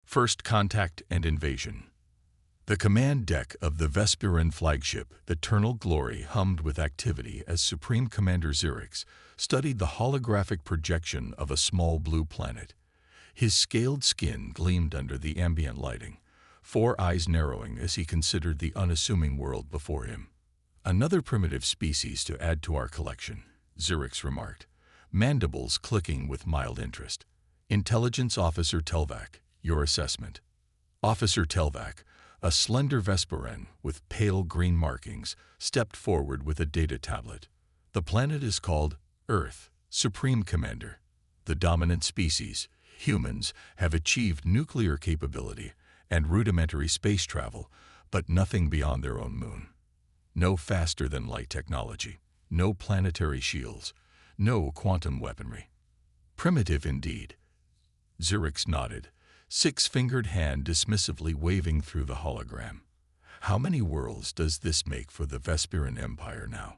First Contact and Invasion. The command deck of the Vesperan flagship, the Eternal Glory, hummed with activity as Supreme Commander Xerix studied the holographic projection of a small blue planet. His scaled skin gleamed under the ambient lighting, four eyes narrowing as he considered the unassuming world before him. "Another primitive species to add to our collection," Xerix remarked, mandibles clicking with mild interest. "Intelligence Officer Telvac, your assessment." Officer Telvac, a slender Vesperan with pale green markings, stepped forward with a data tablet. "The planet is called Earth, Supreme Commander. The dominant species, humans, have achieved nuclear capability and rudimentary space travel, but nothing beyond their own moon. No faster-than-light technology, no planetary shields, no quantum weaponry. Primitive indeed." Xerix nodded, six-fingered hand dismissively waving through the hologram. "How many worlds does this make for the Vesperan Empire now?"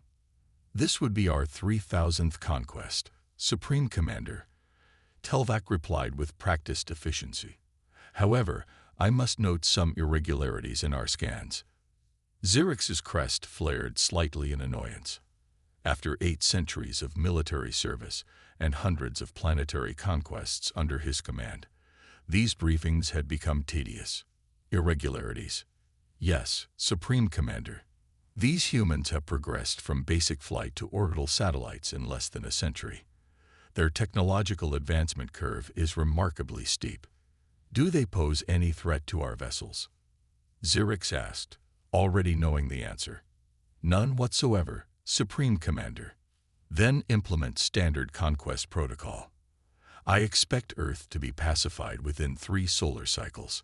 "This would be our 3,000th conquest, Supreme Commander," Telvac replied with practiced efficiency. "However, I must note some irregularities in our scans." Xerix's crest flared slightly in annoyance. After 8 centuries of military service and hundreds of planetary conquests under his command, these briefings had become tedious. "Irregularities? Yes, Supreme Commander. These humans have progressed from basic flight to orbital satellites in less than a century. Their technological advancement curve is remarkably steep. Do they pose any threat to our vessels?" Xerix asked, already knowing the answer. "None whatsoever, Supreme Commander." "Then implement standard conquest protocol. I expect Earth to be pacified within 3 solar cycles."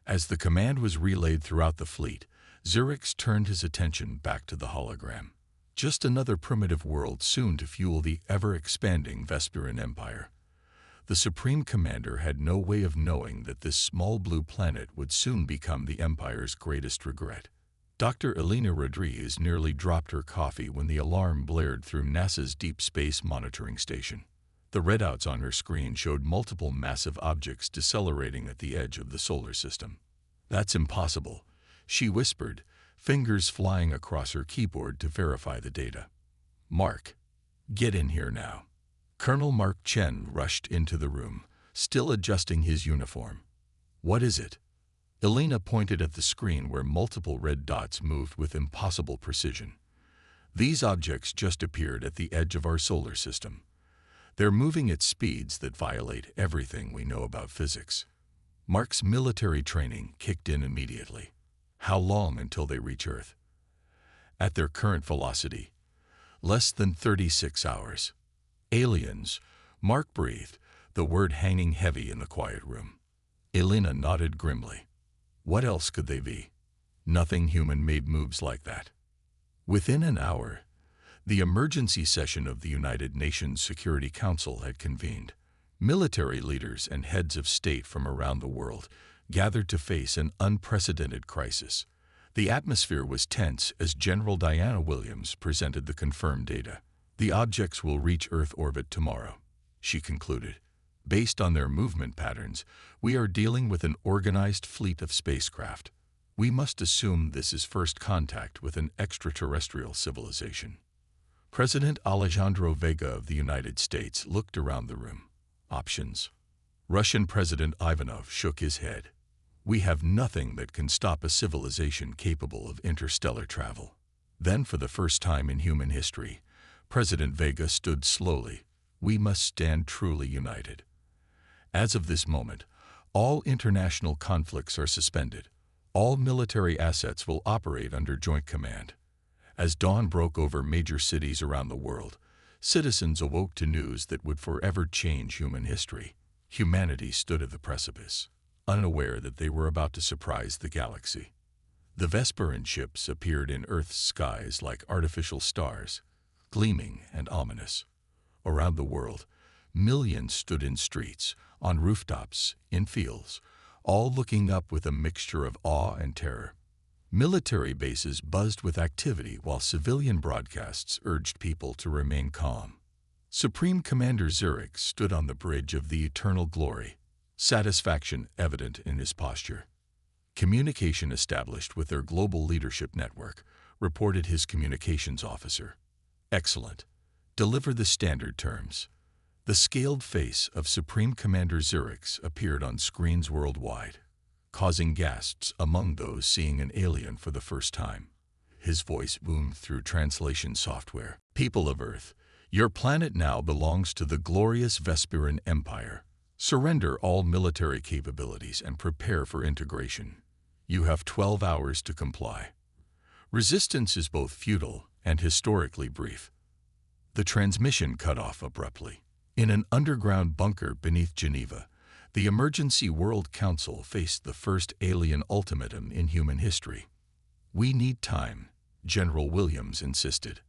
As the command was relayed throughout the fleet, Xerix turned his attention back to the hologram. Just another primitive world soon to fuel the ever-expanding Vesperan Empire. The Supreme Commander had no way of knowing that this small blue planet would soon become the Empire's greatest regret. Dr. Elena Rodriguez nearly dropped her coffee when the alarm blared through NASA's Deep Space Monitoring Station. The readouts on her screen showed multiple massive objects decelerating at the edge of the solar system. "That's impossible," she whispered, fingers flying across her keyboard to verify the data. "Mark, get in here now." Colonel Mark Chen rushed into the room, still adjusting his uniform. "What is it?" Elena pointed at the screen where multiple red dots moved with impossible precision. "These objects just appeared at the edge of our solar system. They're moving at speeds that violate everything we know about physics." Mark's military training kicked in immediately. "How long until they reach Earth?" "At their current velocity, less than 36 hours. "Aliens," Mark breathed, the word hanging heavy in the quiet room. Elena nodded grimly. "What else could they be? Nothing human made moves like that." Within an hour, the emergency session of the United Nations Security Council had convened. Military leaders and heads of state from around the world gathered to face an unprecedented crisis. The atmosphere was tense as General Diana Williams presented the confirmed data. "The objects will reach Earth orbit tomorrow," she concluded. "Based on their movement patterns, we are dealing with an organized fleet of spacecraft. We must assume this is first contact with an extraterrestrial civilization." President Alejandro Vega of the United States looked around the room. "Options?" Russian President Ivanov shook his head. "We have nothing that can stop a civilization capable of interstellar travel." Then, for the first time in human history, President Vega stood slowly. "We must stand truly united. As of this moment, all international conflicts are suspended. All military assets will operate under joint command." As dawn broke over major cities around the world, citizens awoke to news that would forever change human history. Humanity stood at the precipice, unaware that they were about to surprise the galaxy. The Vesperan ships appeared in Earth's skies like artificial stars, gleaming and ominous. Around the world, millions stood in streets, on rooftops, in fields, all looking up with a mixture of awe and terror. Military bases buzzed with activity while civilian broadcasts urged people to remain calm. Supreme Commander Xerix stood on the bridge of the Eternal Glory, satisfaction evident in his posture. Communication established with their global leadership network, reported his communications officer. Excellent. Deliver the standard terms. The scaled face of Supreme Commander Zurix appeared on screens worldwide, causing gasps among those seeing an alien for the first time. His voice boomed through translation software. People of Earth, your planet now belongs to the glorious Vesperan Empire. Surrender all military capabilities and prepare for integration. You have 12 hours to comply. Resistance is both futile and historically brief. The transmission cut off abruptly. In an underground bunker beneath Geneva, the Emergency World Council faced the first alien ultimatum in human history. We need time, General Williams insisted.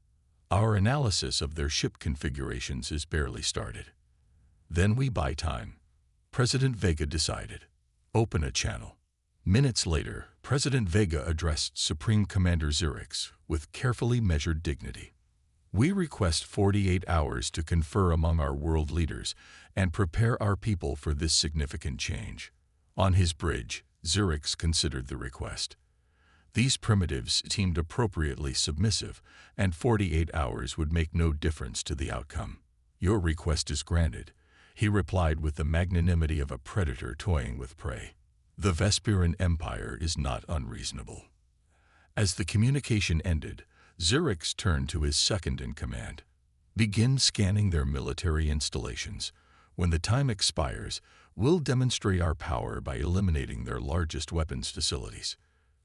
Our analysis of their ship configurations is barely started. Then we buy time. President Vega decided. Open a channel. Minutes later, President Vega addressed Supreme Commander Zurix with carefully measured dignity. We request 48 hours to confer among our world leaders and prepare our people for this significant change. On his bridge, Zurix considered the request. These primitives seemed appropriately submissive, and 48 hours would make no difference to the outcome. Your request is granted, he replied with the magnanimity of a predator toying with prey. The Vesperan Empire is not unreasonable. As the communication ended, Zurix turned to his second-in-command. Begin scanning their military installations. When the time expires, we'll demonstrate our power by eliminating their largest weapons facilities.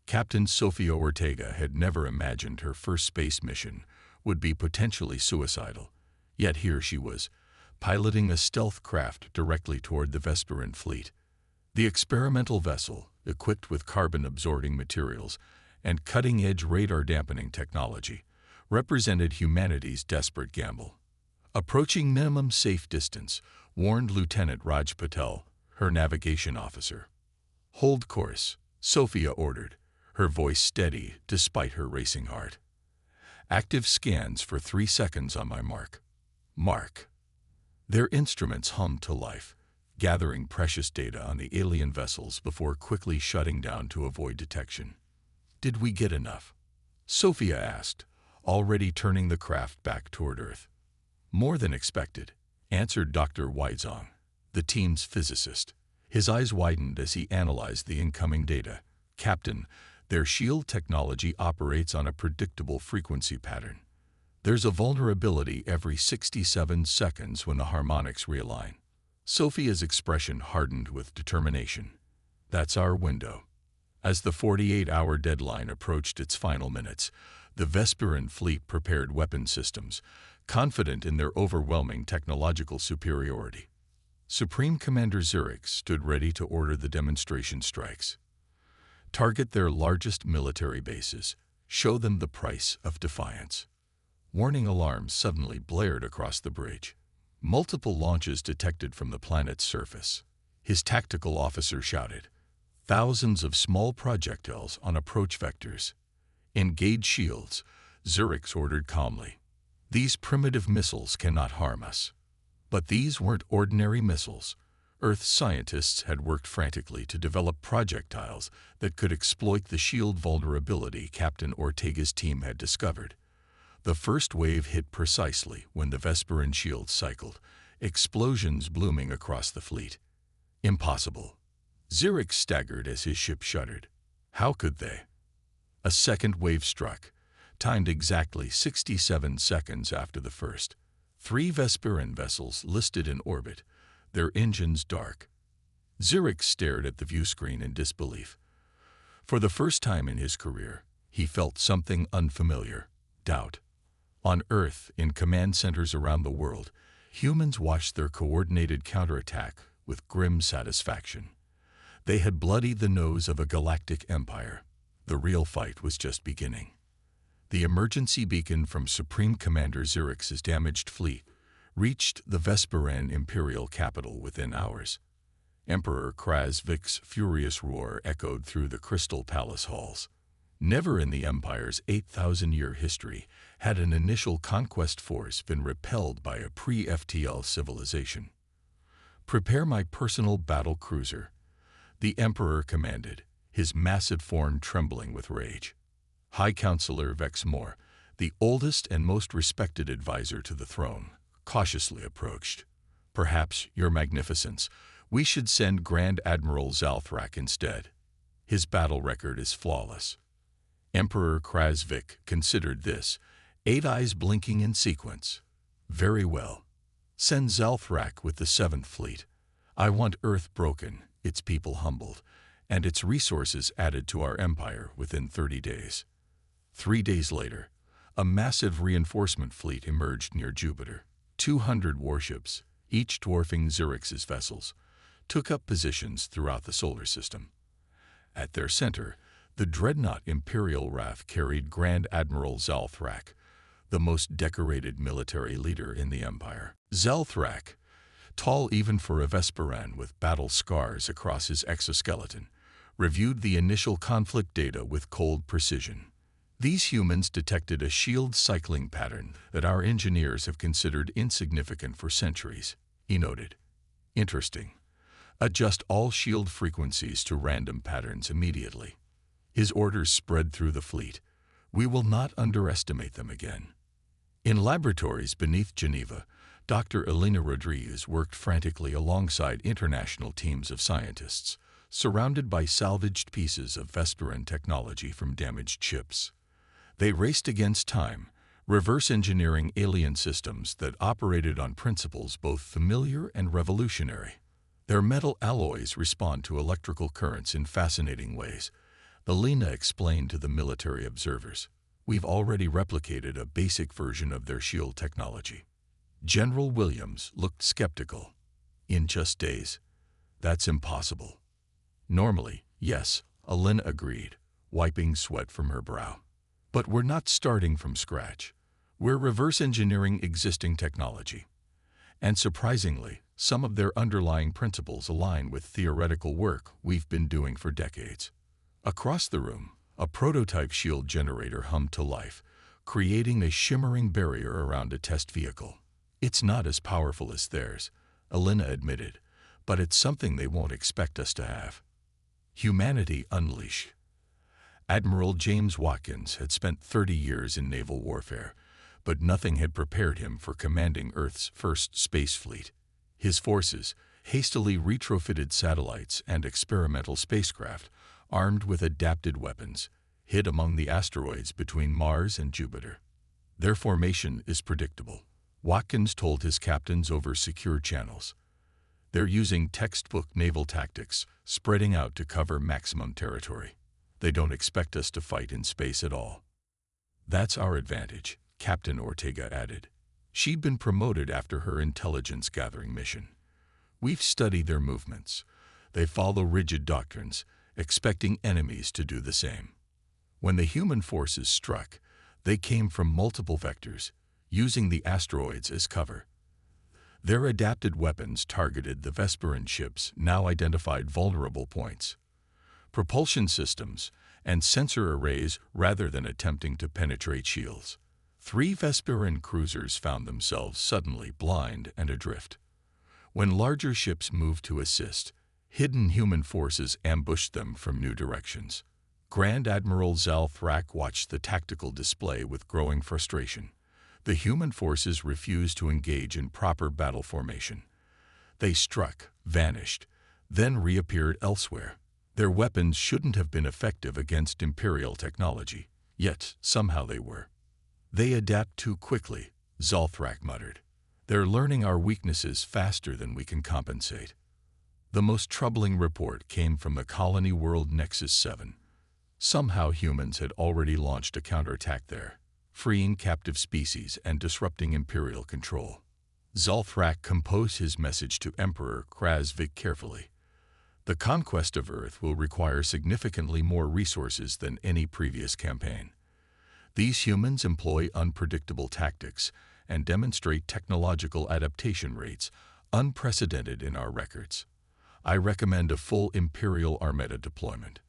Captain Sofia Ortega had never imagined her first space mission would be potentially suicidal. Yet here she was, piloting a stealth craft directly toward the Vesperan fleet. The experimental vessel, equipped with carbon-absorbing materials and cutting-edge radar-dampening technology, represented humanity's desperate gamble. Approaching minimum safe distance, warned Lieutenant Raj Patel, her navigation officer. Hold course, Sophia ordered, her voice steady despite her racing heart. Active scans for 3 seconds on my mark. Mark. Their instruments hummed to life, gathering precious data on the alien vessels before quickly shutting down to avoid detection. Did we get enough? Sophia asked, already turning the craft back toward Earth. More than expected, answered Dr. Weizong, the team's physicist. His eyes widened as he analyzed the incoming data. Captain, their shield technology operates on a predictable frequency pattern. There's a vulnerability every 67 seconds when the harmonics realign. Sophia's expression hardened with determination. That's our window. As the 48-hour deadline approached its final minutes, the Vesperan fleet prepared weapon systems, confident in their overwhelming technological superiority. Supreme Commander Zurix stood ready to order the demonstration strikes. Target their largest military bases. Show them the price of defiance. Warning alarms suddenly blared across the bridge. Multiple launches detected from the planet's surface. His tactical officer shouted. Thousands of small projectiles on approach vectors. Engage shields, Zurix ordered calmly. These primitive missiles cannot harm us. But these weren't ordinary missiles. Earth scientists had worked frantically to develop projectiles that could exploit the shield vulnerability Captain Ortega's team had discovered. The first wave hit precisely when the Vesperan shield cycled, explosions blooming across the fleet. Impossible. Zurix staggered as his ship shuddered. How could they? A second wave struck, timed exactly 67 seconds after the first. 3 Vesperan vessels listed in orbit, their engines dark. Zurix stared at the viewscreen in disbelief. For the first time in his career, he felt something unfamiliar, doubt. On Earth, in command centers around the world, humans watched their coordinated counterattack with grim satisfaction. They had bloodied the nose of a galactic empire. The real fight was just beginning. The emergency beacon from Supreme Commander Zurix's damaged fleet reached the Vesperan imperial capital within hours. Emperor Krasvik's furious roar echoed through the Crystal Palace halls. Never in the Empire's 8,000-year history had an initial conquest force been repelled by a pre-FTL civilization. "Prepare my personal battle cruiser," the Emperor commanded, his massive form trembling with rage. High Counselor Vexmore, the oldest and most respected advisor to the throne, cautiously approached. "Perhaps, Your Magnificence, we should send Grand Admiral Zalthrak instead. His battle record is flawless." Emperor Krasvik considered this, 8 eyes blinking in sequence. "Very well. Send Zalthrak with the 7th Fleet. I want Earth broken, its people humbled, and its resources added to our empire within 30 days. 3 days later, a massive reinforcement fleet emerged near Jupiter. 200 warships, each dwarfing Zurich's vessels, took up positions throughout the solar system. At their center, the dreadnought Imperial Wrath carried Grand Admiral Zalthrak, the most decorated military leader in the Empire. Zalthrak, tall even for a Vesperan with battle scars across his exoskeleton, reviewed the initial conflict data with cold precision. "These humans detected a shield cycling pattern that our engineers have considered insignificant for centuries," he noted. "Interesting. Adjust all shield frequencies to random patterns immediately." His orders spread through the fleet. "We will not underestimate them again." In laboratories beneath Geneva, Dr. Elena Rodriguez worked frantically alongside international teams of scientists, surrounded by salvaged pieces of Vesperan technology from damaged ships. They raced against time, reverse engineering alien systems that operated on principles both familiar and revolutionary. Their metal alloys respond to electrical currents in fascinating ways, Elena explained to the military observers. "We've already replicated a basic version of their shield technology." General Williams looked skeptical. "In just days? That's impossible." "Normally, yes," Elena agreed, wiping sweat from her brow. "But we're not starting from scratch. We're reverse engineering existing technology. And surprisingly, some of their underlying principles align with theoretical work we've been doing for decades." Across the room, a prototype shield generator hummed to life, creating a shimmering barrier around a test vehicle. "It's not as powerful as theirs," Elena admitted, "but it's something they won't expect us to have." Humanity Unleashed. Admiral James Watkins had spent 30 years in naval warfare, but nothing had prepared him for commanding Earth's first space fleet. His forces, hastily retrofitted satellites and experimental spacecraft, armed with adapted weapons, hid among the asteroids between Mars and Jupiter. Their formation is predictable, Watkins told his captains over secure channels. "They're using textbook naval tactics, spreading out to cover maximum territory. They don't expect us to fight in space at all." "That's our advantage," Captain Ortega added. She'd been promoted after her intelligence-gathering mission. "We've studied their movements. They follow rigid doctrines, expecting enemies to do the same." When the human forces struck, they came from multiple vectors, using the asteroids as cover. Their adapted weapons targeted the Vesperan ships' now identified vulnerable points. Propulsion systems and sensor arrays rather than attempting to penetrate shields. 3 Vesperan cruisers found themselves suddenly blind and adrift. When larger ships moved to assist, hidden human forces ambushed them from new directions. Grand Admiral Zalthrak watched the tactical display with growing frustration. The human forces refused to engage in proper battle formation. They struck, vanished, then reappeared elsewhere. Their weapons shouldn't have been effective against Imperial technology, yet somehow they were. "They adapt too quickly," Zalthrak muttered. "They're learning our weaknesses faster than we can compensate." The most troubling report came from the colony world Nexus 7. Somehow humans had already launched a counterattack there, freeing captive species and disrupting Imperial control. Zalthrak composed his message to Emperor Krasvik carefully. "The conquest of Earth will require significantly more resources than any previous campaign. These humans employ unpredictable tactics and demonstrate technological adaptation rates unprecedented in our records. I recommend a full Imperial Armada deployment."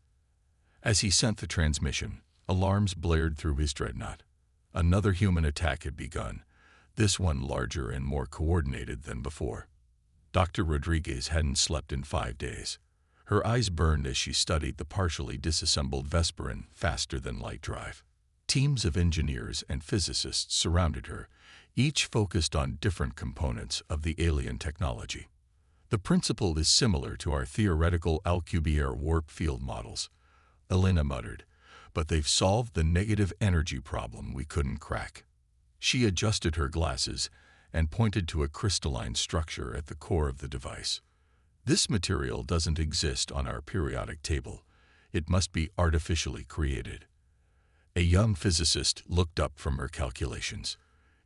As he sent the transmission, alarms blared through his dreadnought. Another human attack had begun, this one larger and more coordinated than before. Dr. Rodriguez hadn't slept in 5 days. Her eyes burned as she studied the partially disassembled Vesperin faster-than-light drive. Teams of engineers and physicists surrounded her, each focused on different components of the alien technology. The principle is similar to our theoretical Alcubierre warp field models, Elena muttered, but they've solved the negative energy problem we couldn't crack. She adjusted her glasses and pointed to a crystalline structure at the core of the device. This material doesn't exist on our periodic table. It must be artificially created. A young physicist looked up from her calculations.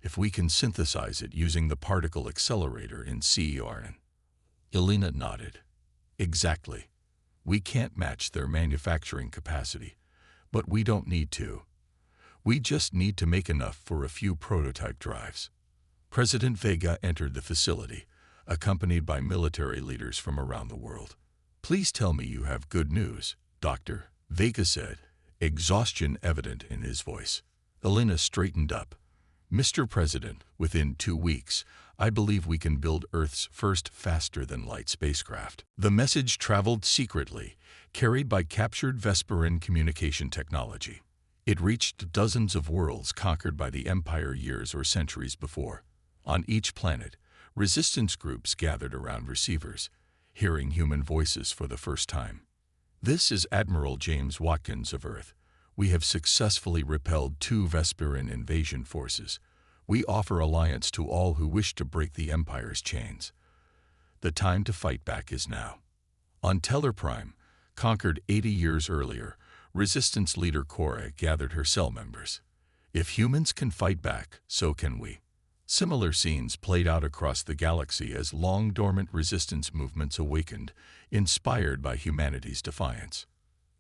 If we can synthesize it using the particle accelerator in CERN. Elena nodded. Exactly. We can't match their manufacturing capacity, but we don't need to. We just need to make enough for a few prototype drives. President Vega entered the facility, accompanied by military leaders from around the world. Please tell me you have good news, Doctor, Vega said, exhaustion evident in his voice. Elena straightened up. Mr. President, within 2 weeks, I believe we can build Earth's first faster-than-light spacecraft. The message traveled secretly, carried by captured Vesperin communication technology. It reached dozens of worlds conquered by the Empire years or centuries before. On each planet, resistance groups gathered around receivers, hearing human voices for the first time. This is Admiral James Watkins of Earth. We have successfully repelled 2 Vesperin invasion forces. We offer alliance to all who wish to break the Empire's chains. The time to fight back is now. On Teller Prime, conquered 80 years earlier, Resistance leader Cora gathered her cell members. If humans can fight back, so can we. Similar scenes played out across the galaxy as long-dormant resistance movements awakened, inspired by humanity's defiance.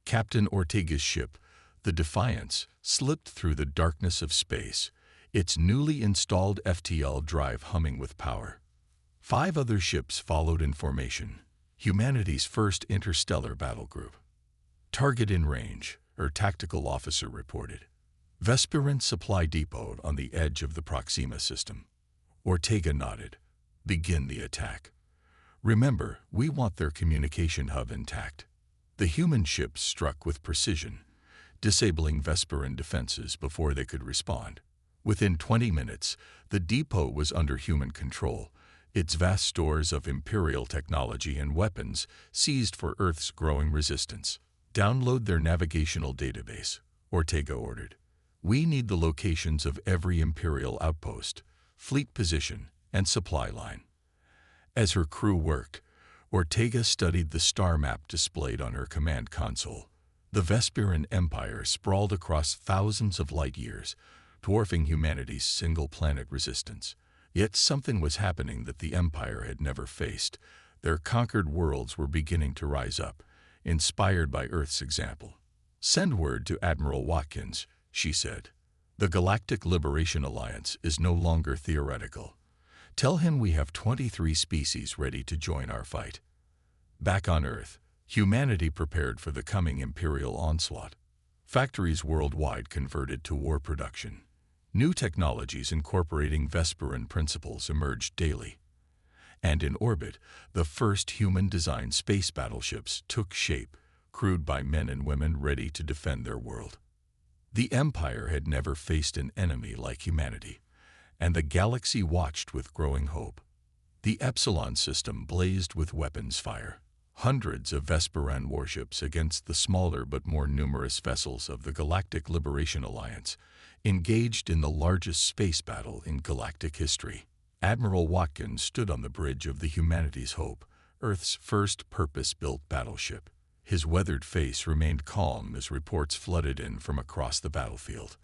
Captain Ortega's ship, the Defiance, slipped through the darkness of space, its newly installed FTL drive humming with power. 5 other ships followed in formation, humanity's first interstellar battle group. Target in range, her tactical officer reported. Vesperin supply depot on the edge of the Proxima system. Ortega nodded. Begin the attack. Remember, we want their communication hub intact. The human ships struck with precision, disabling Vesperin defenses before they could respond. Within 20 minutes, the depot was under human control, its vast stores of Imperial technology and weapons seized for Earth's growing resistance. Download their navigational database, Ortega ordered. We need the locations of every Imperial outpost, fleet position, and supply line. As her crew worked, Ortega studied the star map displayed on her command console. The Vesperin Empire sprawled across thousands of light years, dwarfing humanity's single-planet resistance. Yet something was happening that the Empire had never faced. Their conquered worlds were beginning to rise up, inspired by Earth's example. Send word to Admiral Watkins, she said. The Galactic Liberation Alliance is no longer theoretical. Tell him we have 23 species ready to join our fight. Back on Earth, humanity prepared for the coming Imperial onslaught. Factories worldwide converted to war production. New technologies incorporating Vesperin principles emerged daily. And in orbit, the first human-designed space battleships took shape, crewed by men and women ready to defend their world. The Empire had never faced an enemy like humanity, and the galaxy watched with growing hope. The Epsilon system blazed with weapons fire, hundreds of Vesperin warships against the smaller but more numerous vessels of the Galactic Liberation Alliance, engaged in the largest space battle in galactic history. Admiral Watkins stood on the bridge of the Humanity's Hope, Earth's first purpose-built battleship. His weathered face remained calm as reports flooded in from across the battlefield.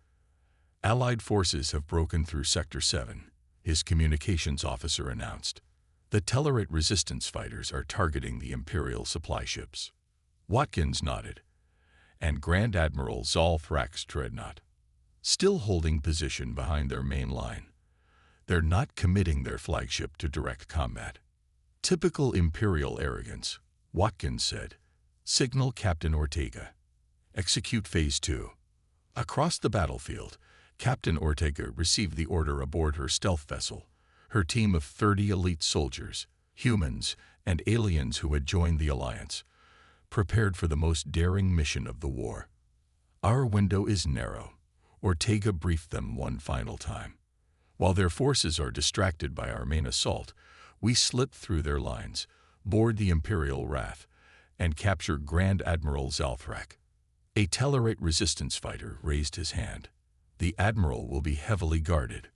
Allied forces have broken through Sector 7, his communications officer announced. The Tellerate resistance fighters are targeting the Imperial supply ships. Watkins nodded. And Grand Admiral Zolthrak's dreadnought, still holding position behind their main line. They're not committing their flagship to direct combat. Typical Imperial arrogance, Watkins said. Signal Captain Ortega. Execute Phase 2. Across the battlefield, Captain Ortega received the order aboard her stealth vessel, her team of 30 elite soldiers, humans, and aliens who had joined the alliance, prepared for the most daring mission of the war. Our window is narrow, Ortega briefed them one final time. While their forces are distracted by our main assault, we slip through their lines, board the Imperial Wrath, and capture Grand Admiral Zalthrak. A Tellarate resistance fighter raised his hand. The Admiral will be heavily guarded.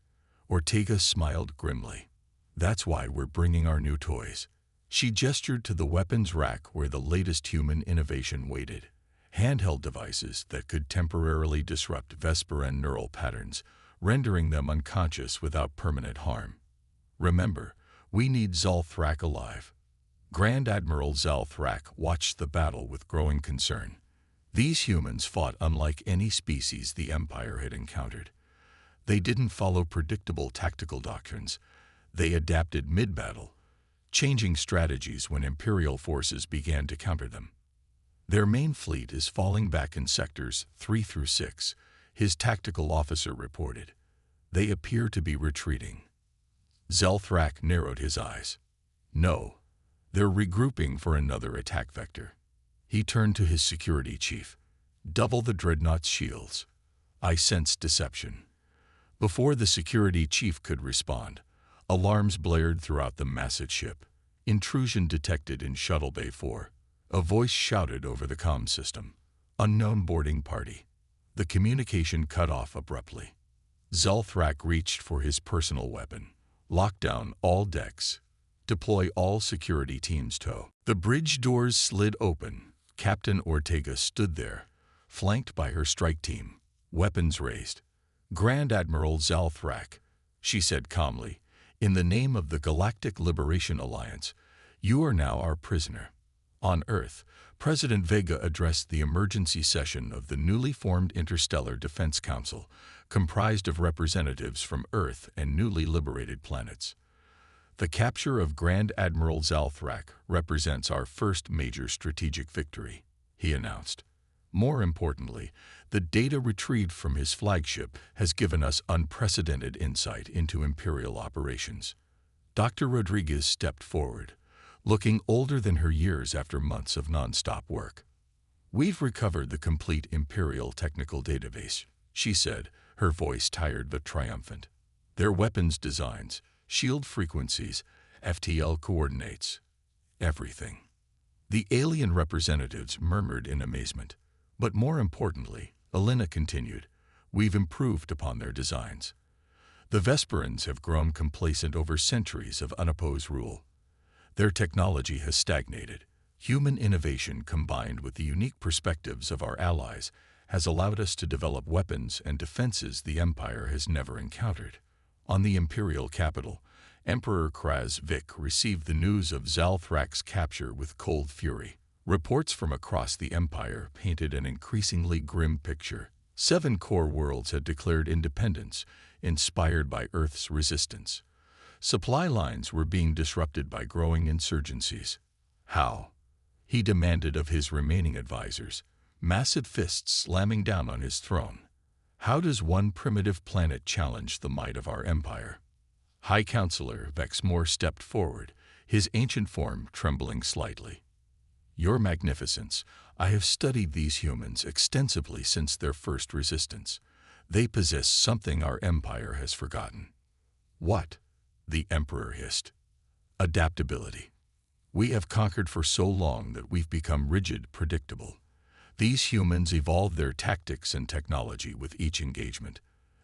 Ortega smiled grimly. That's why we're bringing our new toys. She gestured to the weapons rack where the latest human innovation waited. Handheld devices that could temporarily disrupt Vesperan neural patterns, rendering them unconscious without permanent harm. Remember, we need Zalthrak alive. Grand Admiral Zalthrak watched the battle with growing concern. These humans fought unlike any species the Empire had encountered. They didn't follow predictable tactical doctrines. They adapted mid-battle, changing strategies when Imperial forces began to counter them. Their main fleet is falling back in sectors 3 through 6, his tactical officer reported. They appear to be retreating. Zalthrak narrowed his eyes. No, they're regrouping for another attack vector. He turned to his security chief. Double the dreadnought's shields. I sensed deception. Before the security chief could respond, alarms blared throughout the massive ship. Intrusion detected in Shuttle Bay 4. A voice shouted over the comm system. Unknown boarding party. The communication cut off abruptly. Zalthrak reached for his personal weapon. Lock down all decks. Deploy all security teams tow. The bridge doors slid open. Captain Ortega stood there, flanked by her strike team, weapons raised. Grand Admiral Zalthrak, she said calmly, in the name of the Galactic Liberation Alliance, you are now our prisoner. On Earth, President Vega addressed the emergency session of the newly formed Interstellar Defense Council, comprised of representatives from Earth and newly liberated planets. The capture of Grand Admiral Zalthrak represents our first major strategic victory, he announced. More importantly, the data retrieved from his flagship has given us unprecedented insight into Imperial operations. Dr. Rodriguez stepped forward, looking older than her years after months of non-stop work. We've recovered the complete Imperial technical database, she said, her voice tired but triumphant. Their weapons designs, shield frequencies, FTL coordinates, everything. The alien representatives murmured in amazement. But more importantly, Elena continued, we've improved upon their designs. The Vesperans have grown complacent over centuries of unopposed rule. Their technology has stagnated. Human innovation combined with the unique perspectives of our allies has allowed us to develop weapons and defenses the Empire has never encountered. On the Imperial capital, Emperor Kraz Vik received the news of Zalthrak's capture with cold fury. Reports from across the Empire painted an increasingly grim picture. 7 core worlds had declared independence, inspired by Earth's resistance. Supply lines were being disrupted by growing insurgencies. How? He demanded of his remaining advisors, massive fists slamming down on his throne. How does one primitive planet challenge the might of our empire? High Counselor Vexmore stepped forward, his ancient form trembling slightly. Your Magnificence, I have studied these humans extensively since their first resistance. They possess something our empire has forgotten. What? The Emperor hissed. Adaptability. We have conquered for so long that we've become rigid, predictable. These humans evolved their tactics and technology with each engagement.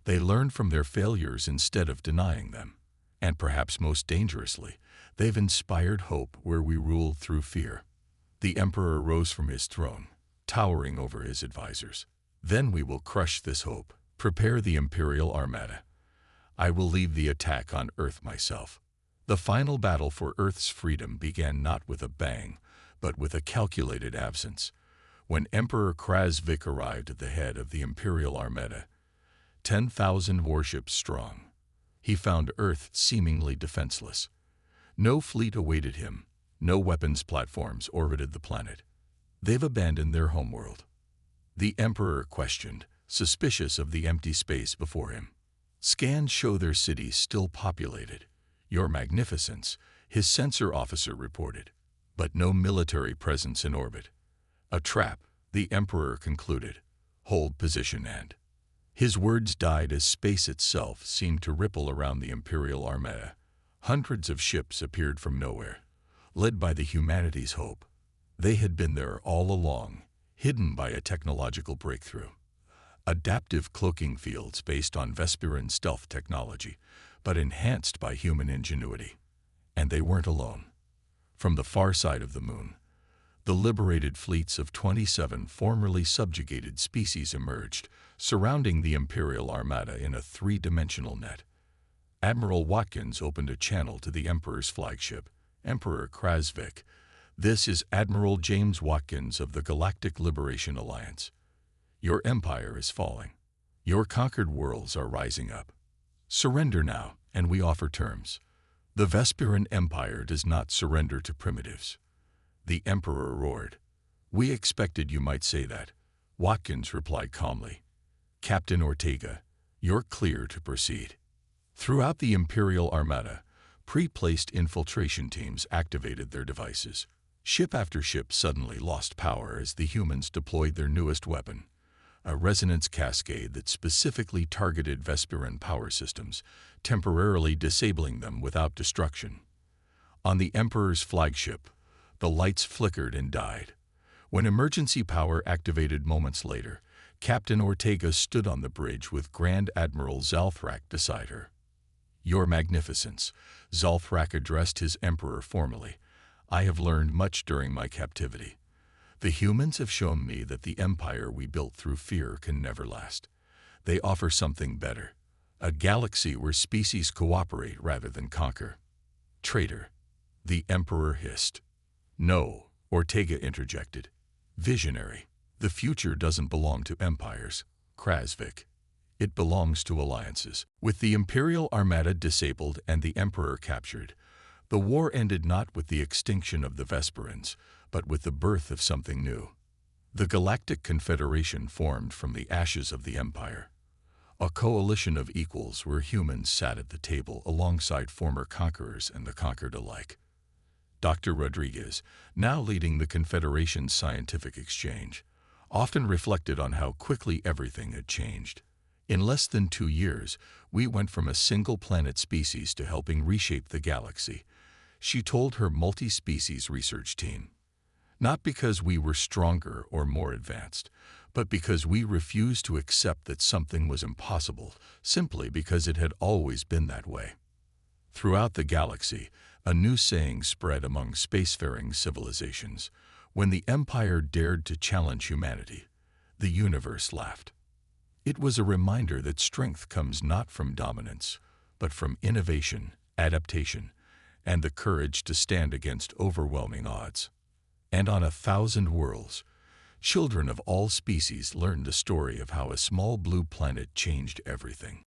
They learned from their failures instead of denying them. And perhaps most dangerously, they've inspired hope where we ruled through fear. The Emperor rose from his throne, towering over his advisors. Then we will crush this hope. Prepare the Imperial Armada. I will lead the attack on Earth myself. The final battle for Earth's freedom began not with a bang, but with a calculated absence. When Emperor Kraz Vik arrived at the head of the Imperial Armada, 10,000 warships strong, he found Earth seemingly defenseless. No fleet awaited him. No weapons platforms orbited the planet. They've abandoned their homeworld. The Emperor questioned, suspicious of the empty space before him. Scans show their cities still populated. Your Magnificence, His sensor officer reported, but no military presence in orbit. A trap, the Emperor concluded. Hold position and... His words died as space itself seemed to ripple around the Imperial Armada. Hundreds of ships appeared from nowhere, led by the humanity's hope. They had been there all along, hidden by a technological breakthrough. Adaptive cloaking fields based on Vesperan stealth technology, but enhanced by human ingenuity. And they weren't alone. From the far side of the moon, the liberated fleets of 27 formerly subjugated species emerged, surrounding the Imperial Armada in a three-dimensional net. Admiral Watkins opened a channel to the Emperor's flagship, Emperor Krasvik. This is Admiral James Watkins of the Galactic Liberation Alliance. Your empire is falling. Your conquered worlds are rising up. Surrender now, and we offer terms. The Vesperan Empire does not surrender to primitives. The Emperor roared. We expected you might say that. Watkins replied calmly. Captain Ortega, you're clear to proceed. Throughout the Imperial Armada, pre-placed infiltration teams activated their devices. Ship after ship suddenly lost power as the humans deployed their newest weapon, a resonance cascade that specifically targeted Vesperan power systems, temporarily disabling them without destruction. On the Emperor's flagship, the lights flickered and died. When emergency power activated moments later, Captain Ortega stood on the bridge with Grand Admiral Zalthrak beside her. Your Magnificence, Zalthrak addressed his Emperor formally. I have learned much during my captivity. The humans have shown me that the empire we built through fear can never last. They offer something better, a galaxy where species cooperate rather than conquer. Traitor, the Emperor hissed. No, Ortega interjected. Visionary, the future doesn't belong to empires, Krasvik. It belongs to alliances. With the Imperial Armada disabled and the Emperor captured, the war ended not with the extinction of the Vesperans, but with the birth of something new. The Galactic Confederation formed from the ashes of the Empire. A coalition of equals where humans sat at the table alongside former conquerors and the conquered alike. Dr. Rodriguez, now leading the Confederation's scientific exchange, often reflected on how quickly everything had changed. In less than 2 years, we went from a single-planet species to helping reshape the galaxy, she told her multi-species research team. Not because we were stronger or more advanced, but because we refused to accept that something was impossible, simply because it had always been that way. Throughout the galaxy, a new saying spread among spacefaring civilizations. When the Empire dared to challenge humanity, the universe laughed. It was a reminder that strength comes not from dominance, but from innovation, adaptation, and the courage to stand against overwhelming odds. And on 1,000 worlds, children of all species learned the story of how a small blue planet changed everything.